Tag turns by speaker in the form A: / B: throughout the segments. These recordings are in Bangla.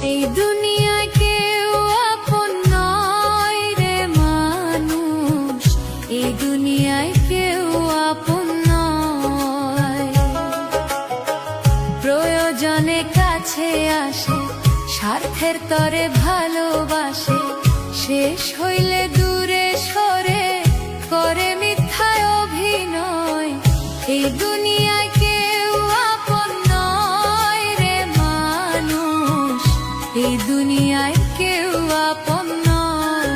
A: এই দুনিয়ায় কেউ আপন নয় রে মানুষ, এই দুনিয়ায় কেউ আপন নয়। প্রয়োজনে কাছে আসে, স্বার্থের তরে ভালোবাসে, শেষ হইলে দূরে সরে করে মিথ্যায় অভিনয়। এই দুনিয়ায় কেউ আপন নয় রে মানুষ, এই দুনিয়ায় কেউ আপন নয়।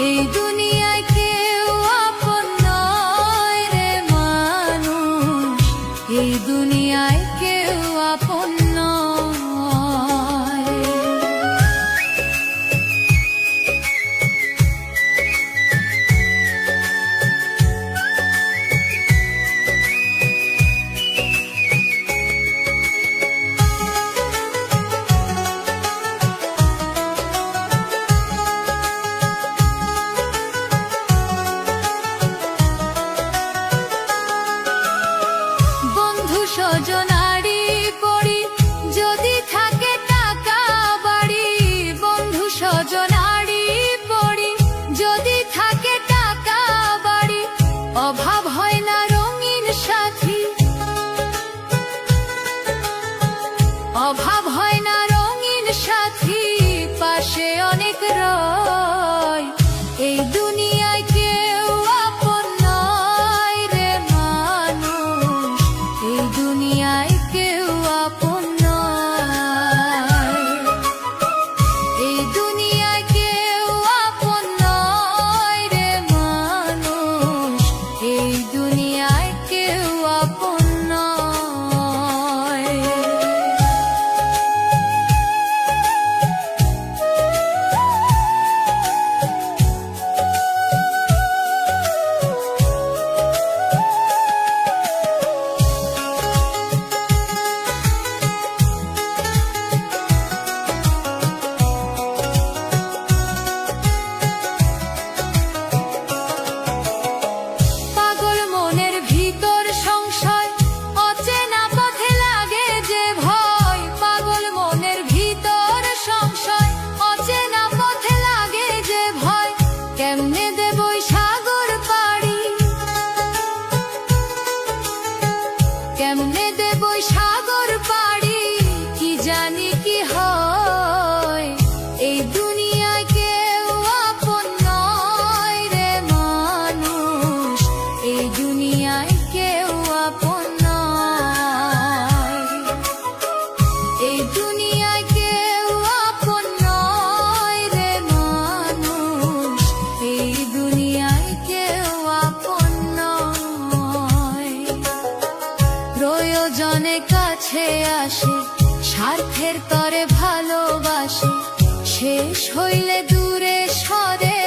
A: এই দুনিয়ায় কেউ আপন নয় রে মানুষ, এই দুনিয়ায় কেউ আপন নয়। স্বজনারি পড়ি যদি থাকে টাকা বাড়ি, বন্ধু স্বজনারি পড়ি যদি থাকে টাকা বাড়ি, অভাব হয় না রঙিন সাথী, অভাব হয় না রঙিন সাথী, পাশে অনেক রয়। এই দুনিয়ায় কেউ আপন নয় রে মানুষ, এই দুনিয়ায় কেউ আপন নয়। এই দুনিয়ায় কেউ আপন নয় রে মানুষ, এই দুনিয়ায় কেউ আপন নয়। কেমনে দেবই সাগর পাড়ি, কেমনে দেবই সাগর পাড়ি, কি জানি কি হয়। এই দুনিয়ায় কেউ আপন নয় রে মানুষ, এই দুনিয়ায় কেউ আপন নয়। এই দুনিয়ায় কেউ আপন নয় রে মানুষ, এই দুনিয়ায় কেউ আপন নয়। প্রয়োজনে কাছে আসে, স্বার্থের তরে ভালোবাসে, শেষ হইলে দূরে সরে